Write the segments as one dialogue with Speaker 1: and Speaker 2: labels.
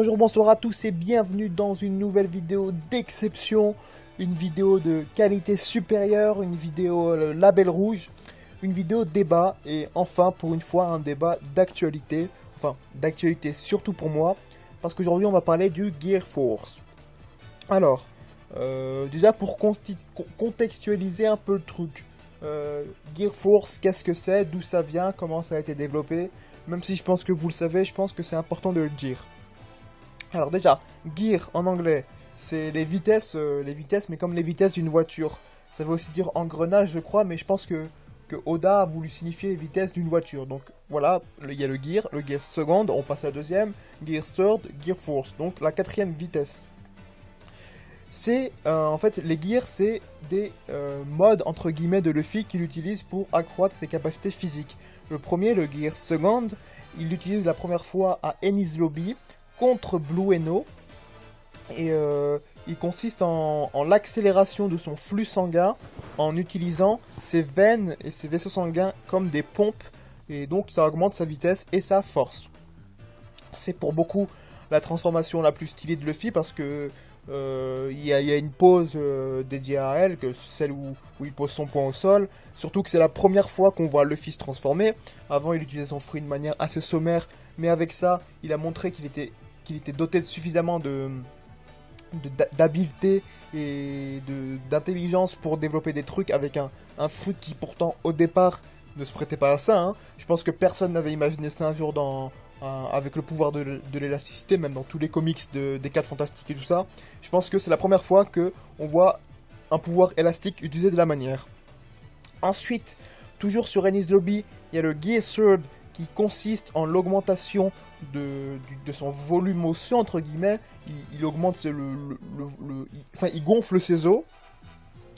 Speaker 1: Bonjour, bonsoir à tous et bienvenue dans une nouvelle vidéo d'exception, une vidéo de qualité supérieure, une vidéo label rouge, une vidéo débat et enfin pour une fois un débat d'actualité, enfin d'actualité surtout pour moi, parce qu'aujourd'hui on va parler du Gear Force. Alors, déjà pour contextualiser un peu le truc, Gear Force, qu'est-ce que c'est, d'où ça vient, comment ça a été développé, même si je pense que vous le savez, je pense que c'est important de le dire. Alors déjà, gear en anglais, c'est les vitesses, mais comme les vitesses d'une voiture. Ça veut aussi dire engrenage, je crois, mais je pense que Oda a voulu signifier les vitesses d'une voiture. Donc voilà, il y a le gear seconde, on passe à la deuxième, gear third, gear fourth, donc la quatrième vitesse. C'est, en fait, les gears, c'est des modes, entre guillemets, de Luffy qu'il utilise pour accroître ses capacités physiques. Le premier, le gear second, il l'utilise la première fois à Enies Lobby, contre Blue Eno, et il consiste en l'accélération de son flux sanguin en utilisant ses veines et ses vaisseaux sanguins comme des pompes, et donc ça augmente sa vitesse et sa force. C'est pour beaucoup la transformation la plus stylée de Luffy parce que il y a une pose dédiée à elle, que celle où il pose son poing au sol. Surtout que c'est la première fois qu'on voit Luffy se transformer. Avant, il utilisait son fruit de manière assez sommaire, mais avec ça, il a montré qu'il était doté de suffisamment d'habileté et d'intelligence pour développer des trucs avec un fruit qui pourtant au départ ne se prêtait pas à ça. Hein. Je pense que personne n'avait imaginé ça un jour avec le pouvoir de l'élasticité, même dans tous les comics des 4 Fantastiques et tout ça. Je pense que c'est la première fois qu'on voit un pouvoir élastique utilisé de la manière. Ensuite, toujours sur Enies Lobby, il y a le Gear Third qui consiste en l'augmentation de son volume osseux, entre guillemets. Il augmente il gonfle ses os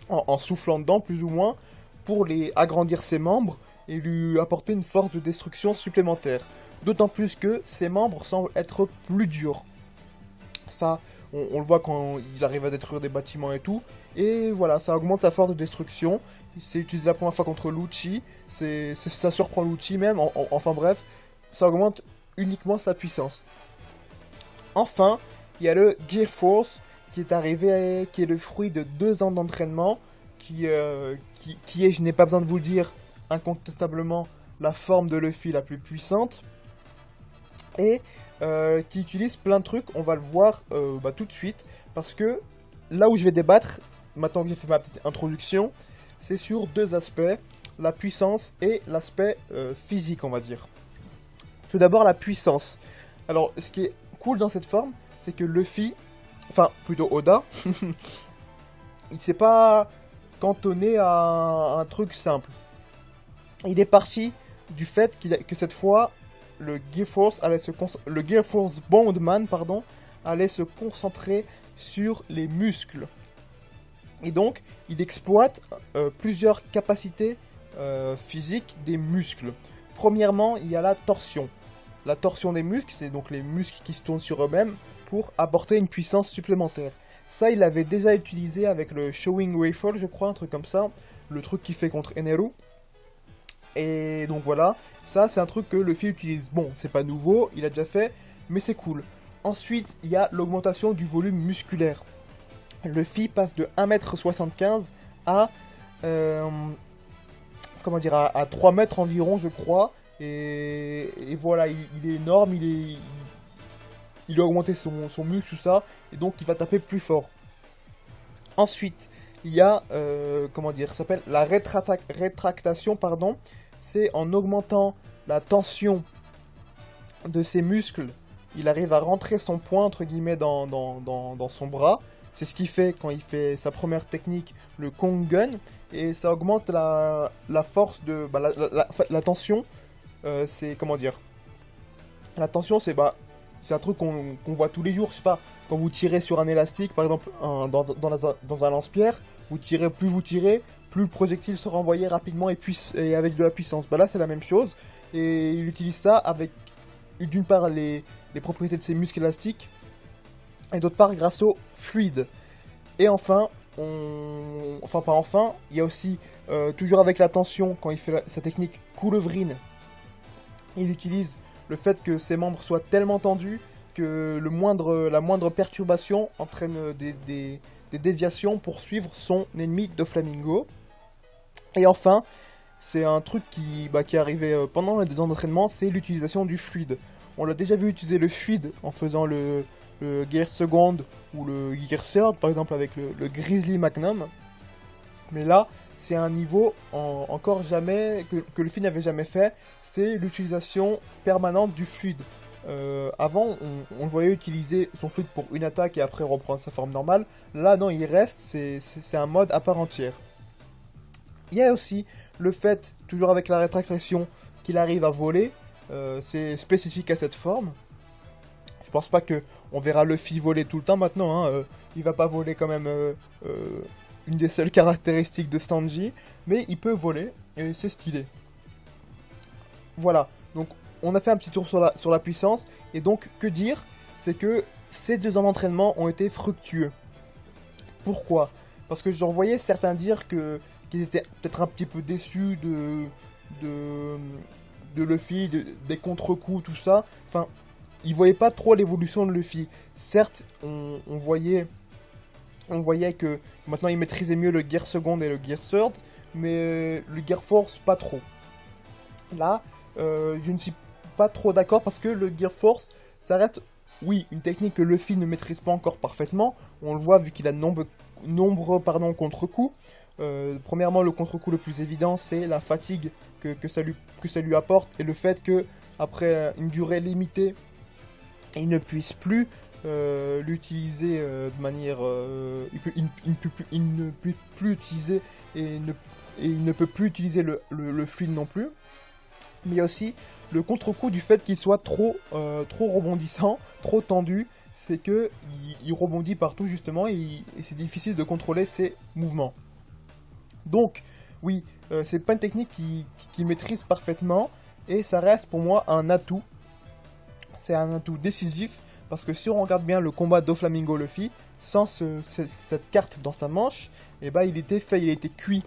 Speaker 1: en soufflant dedans, plus ou moins, pour agrandir ses membres et lui apporter une force de destruction supplémentaire. D'autant plus que ses membres semblent être plus durs. Ça, on le voit quand il arrive à détruire des bâtiments et tout. Et voilà, ça augmente sa force de destruction. C'est utilisé la première fois contre Lucci. Ça surprend Lucci même. Enfin bref, ça augmente uniquement sa puissance. Enfin, il y a le Gear Force qui est arrivé, qui est le fruit de 2 ans d'entraînement. Qui est, je n'ai pas besoin de vous le dire, incontestablement la forme de Luffy la plus puissante. Et qui utilise plein de trucs, on va le voir tout de suite, parce que là où je vais débattre, maintenant que j'ai fait ma petite introduction, c'est sur 2 aspects, la puissance et l'aspect physique, on va dire. Tout d'abord la puissance. Alors ce qui est cool dans cette forme, c'est que Luffy, enfin plutôt Oda, il s'est pas cantonné à un truc simple. Il est parti du fait que cette fois, le Gear Force Bondman allait se concentrer sur les muscles. Et donc, il exploite plusieurs capacités physiques des muscles. Premièrement, il y a la torsion. La torsion des muscles, c'est donc les muscles qui se tournent sur eux-mêmes pour apporter une puissance supplémentaire. Ça, il l'avait déjà utilisé avec le Showing Rifle, je crois, un truc comme ça. Le truc qu'il fait contre Eneru. Et donc voilà, ça c'est un truc que Luffy utilise. Bon, c'est pas nouveau, il a déjà fait, mais c'est cool. Ensuite, il y a l'augmentation du volume musculaire. Luffy passe de 1m75 à, à 3 mètres environ, je crois. Et voilà, il est énorme, il a augmenté son muscle, tout ça, et donc il va taper plus fort. Ensuite, il y a, ça s'appelle la rétractation, pardon. C'est en augmentant la tension de ses muscles, il arrive à rentrer son poing, entre guillemets, dans son bras. C'est ce qu'il fait quand il fait sa première technique, le Kong Gun. Et ça augmente la force de... la tension, c'est... Comment dire? La tension, c'est un truc qu'on voit tous les jours, je sais pas. Quand vous tirez sur un élastique, par exemple, dans un lance-pierre, plus le projectile sera envoyé rapidement et avec de la puissance. Là, c'est la même chose. Et il utilise ça avec, d'une part, les propriétés de ses muscles élastiques, et d'autre part, grâce au fluide. Et enfin, il y a aussi, toujours avec la tension, quand il fait sa technique coulevrine, il utilise le fait que ses membres soient tellement tendus que la moindre perturbation entraîne des déviations pour suivre son ennemi Doflamingo. Et enfin, c'est un truc qui est arrivé pendant les entraînements, c'est l'utilisation du fluide. On l'a déjà vu utiliser le fluide en faisant le Gear Second ou le Gear Third, par exemple avec le Grizzly Magnum. Mais là, c'est un niveau encore jamais que le fluide n'avait jamais fait, c'est l'utilisation permanente du fluide. Avant, on le voyait utiliser son fluide pour une attaque et après reprendre sa forme normale. Là, non, il reste, c'est un mode à part entière. Il y a aussi le fait, toujours avec la rétractation, qu'il arrive à voler. C'est spécifique à cette forme. Je pense pas que on verra Luffy voler tout le temps maintenant. Il va pas voler quand même une des seules caractéristiques de Sanji, mais il peut voler et c'est stylé. Voilà, donc on a fait un petit tour sur la puissance, et donc que dire, c'est que ces 2 ans d'entraînement ont été fructueux. Pourquoi? Parce que j'en voyais certains dire qu'ils étaient peut-être un petit peu déçus de Luffy, des contre-coups, tout ça. Enfin, ils voyaient pas trop l'évolution de Luffy. Certes, on voyait que maintenant il maîtrisait mieux le Gear Second et le Gear Third, mais le Gear Force pas trop. Là, je ne suis pas trop d'accord parce que le Gear Force, ça reste, oui, une technique que Luffy ne maîtrise pas encore parfaitement. On le voit vu qu'il a de nombreux contre-coups. Premièrement, le contre-coup le plus évident, c'est la fatigue que ça lui apporte et le fait que après une durée limitée, il ne puisse plus l'utiliser de manière... il ne peut plus utiliser et il ne peut plus utiliser le fluide non plus. Mais il y a aussi le contre-coup du fait qu'il soit trop rebondissant, trop tendu. C'est que il rebondit partout justement et c'est difficile de contrôler ses mouvements. Donc, oui, c'est pas une technique qui maîtrise parfaitement et ça reste pour moi un atout. C'est un atout décisif parce que si on regarde bien le combat Doflamingo Luffy, sans cette carte dans sa manche, et bah il était fait, il était cuit.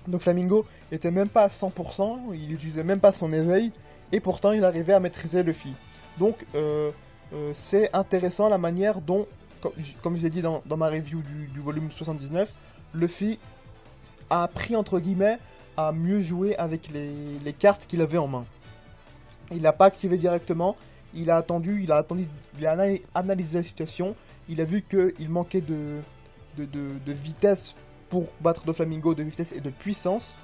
Speaker 1: Doflamingo était même pas à 100%, il utilisait même pas son éveil et pourtant il arrivait à maîtriser Luffy. Donc c'est intéressant la manière dont, comme je l'ai dit dans ma review du volume 79, Luffy a appris entre guillemets à mieux jouer avec les cartes qu'il avait en main. Il n'a pas activé directement, il a analysé la situation, il a vu qu'il manquait de vitesse pour battre Doflamingo, de vitesse et de puissance.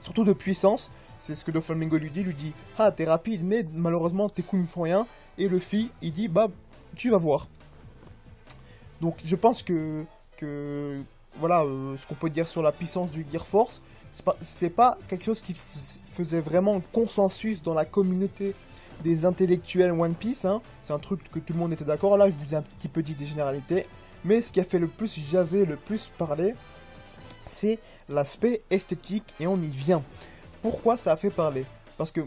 Speaker 1: Surtout de puissance, c'est ce que Doflamingo lui dit « Ah, t'es rapide, mais malheureusement tes coups ne font rien. » Et Luffy, il dit « Bah, tu vas voir. » Donc je pense que voilà, ce qu'on peut dire sur la puissance du Gear Force, c'est pas quelque chose qui faisait vraiment consensus dans la communauté des intellectuels One Piece. C'est un truc que tout le monde était d'accord. Là, je vous ai un petit peu dit des généralités. Mais ce qui a fait le plus jaser, le plus parler, c'est l'aspect esthétique et on y vient. Pourquoi ça a fait parler? Parce que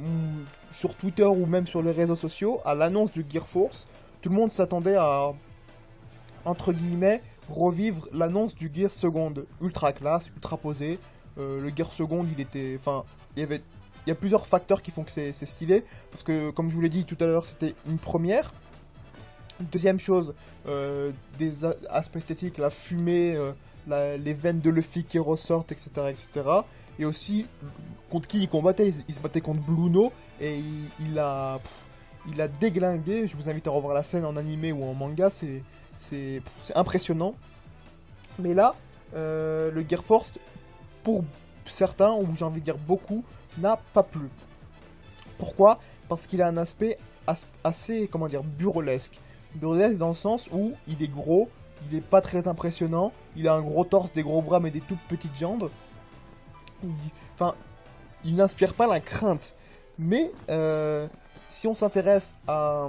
Speaker 1: sur Twitter ou même sur les réseaux sociaux, à l'annonce du Gear Force, tout le monde s'attendait à, entre guillemets, revivre l'annonce du Gear Second. Ultra classe, ultra posé. Le Gear Second, il était... Enfin, il y a plusieurs facteurs qui font que c'est stylé. Parce que, comme je vous l'ai dit tout à l'heure, c'était une première. Deuxième chose, des aspects esthétiques, la fumée, les veines de Luffy qui ressortent, etc. etc. Et aussi, contre qui il combattait, il se battait contre Bluno, et il a déglingué. Je vous invite à revoir la scène en animé ou en manga, c'est impressionnant. Mais là, le Gear Force, pour certains, ou j'ai envie de dire beaucoup, n'a pas plu. Pourquoi? Parce qu'il a un aspect assez, comment dire, burlesque. Burlesque dans le sens où il est gros, il est pas très impressionnant, il a un gros torse, des gros bras mais des toutes petites jambes. Il n'inspire pas la crainte. Mais si on s'intéresse à...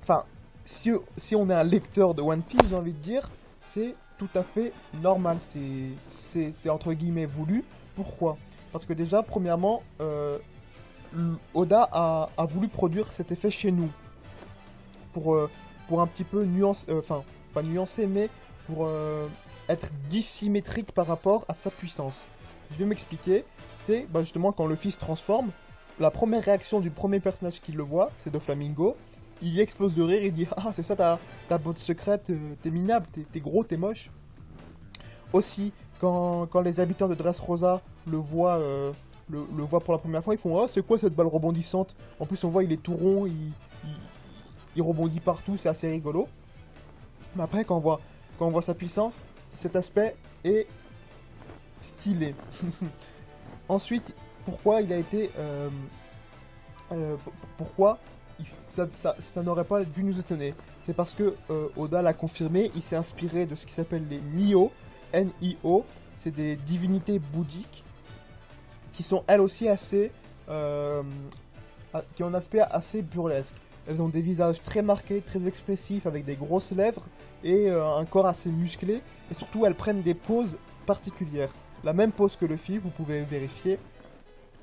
Speaker 1: Enfin, si on est un lecteur de One Piece, j'ai envie de dire, c'est tout à fait normal. C'est entre guillemets voulu. Pourquoi? Parce que déjà, premièrement, Oda a voulu produire cet effet chez nous. Pour un petit peu nuancer, enfin, pas nuancer, mais pour être dissymétrique par rapport à sa puissance. Je vais m'expliquer, c'est justement quand Luffy se transforme, la première réaction du premier personnage qui le voit, c'est Doflamingo, il explose de rire, il dit ah c'est ça ta botte secrète, t'es minable, t'es gros, t'es moche. Aussi, quand les habitants de Dressrosa le voient, le voient pour la première fois, ils font ah c'est quoi cette balle rebondissante. En plus on voit il est tout rond, il rebondit partout, c'est assez rigolo. Mais après quand on voit sa puissance, cet aspect est stylé. Ensuite, pourquoi il a été... pourquoi ça n'aurait pas dû nous étonner. C'est parce que Oda l'a confirmé, il s'est inspiré de ce qui s'appelle les Nio, N-I-O, c'est des divinités bouddhiques qui sont elles aussi assez... qui ont un aspect assez burlesque. Elles ont des visages très marqués, très expressifs, avec des grosses lèvres et un corps assez musclé. Et surtout, elles prennent des poses particulières. La même pose que Luffy, vous pouvez vérifier.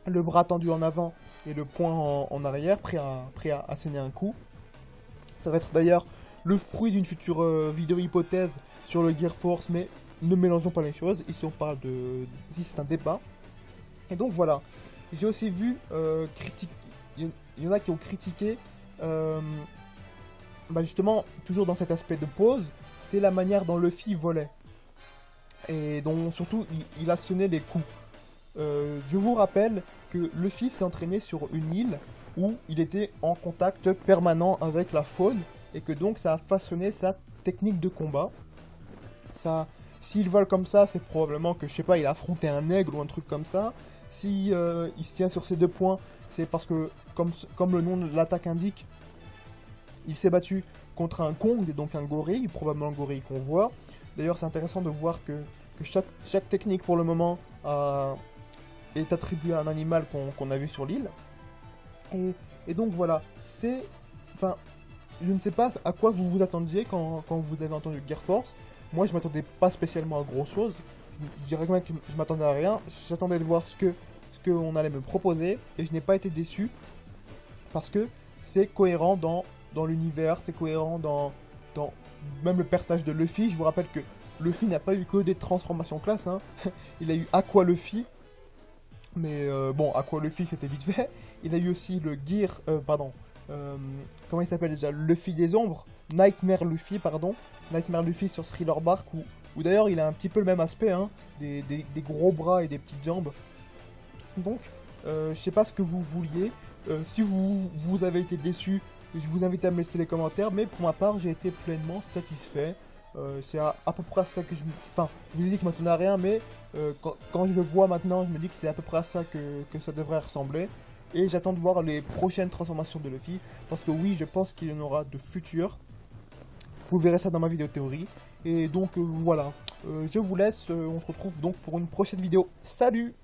Speaker 1: Le bras tendu en avant et le poing en arrière, prêt à asséner un coup. Ça va être d'ailleurs le fruit d'une future vidéo hypothèse sur le Gear Force, mais ne mélangeons pas les choses. Ici, on parle de... Ici, c'est un débat. Et donc, voilà. J'ai aussi vu... Il y en a qui ont critiqué... justement, toujours dans cet aspect de pose, c'est la manière dont Luffy volait. Et dont, surtout, il a sonné les coups. Je vous rappelle que Luffy s'est entraîné sur une île où il était en contact permanent avec la faune et que donc ça a façonné sa technique de combat. S'il vole comme ça, c'est probablement que, je sais pas, il a affronté un aigle ou un truc comme ça. Si il se tient sur ces deux points, c'est parce que, comme le nom de l'attaque indique, il s'est battu contre un Kong, donc un gorille, probablement le gorille qu'on voit. D'ailleurs, c'est intéressant de voir que chaque technique pour le moment est attribuée à un animal qu'on a vu sur l'île. Et donc voilà, c'est... Enfin, je ne sais pas à quoi vous vous attendiez quand vous avez entendu Gear Force. Moi, je m'attendais pas spécialement à gros chose. Je dirais quand même que je m'attendais à rien. J'attendais de voir ce qu'on allait me proposer. Et je n'ai pas été déçu. Parce que c'est cohérent dans l'univers, c'est cohérent dans même le personnage de Luffy. Je vous rappelle que Luffy n'a pas eu que des transformations classe, hein. Il a eu Aqua Luffy. Mais bon, Aqua Luffy c'était vite fait. Il a eu aussi le Gear, comment il s'appelle déjà, Luffy des ombres, Nightmare Luffy, pardon. Nightmare Luffy sur Thriller Bark, où d'ailleurs il a un petit peu le même aspect, hein. Des gros bras et des petites jambes. Donc, je sais pas ce que vous vouliez. Si vous avez été déçu, je vous invite à me laisser les commentaires. Mais pour ma part, j'ai été pleinement satisfait. C'est à peu près à ça que je... Enfin, je vous ai dit que je m'attendais à rien, mais quand je le vois maintenant, je me dis que c'est à peu près à ça que ça devrait ressembler. Et j'attends de voir les prochaines transformations de Luffy, parce que oui, je pense qu'il y en aura de futures. Vous verrez ça dans ma vidéo théorie. Et donc voilà, je vous laisse, on se retrouve donc pour une prochaine vidéo. Salut!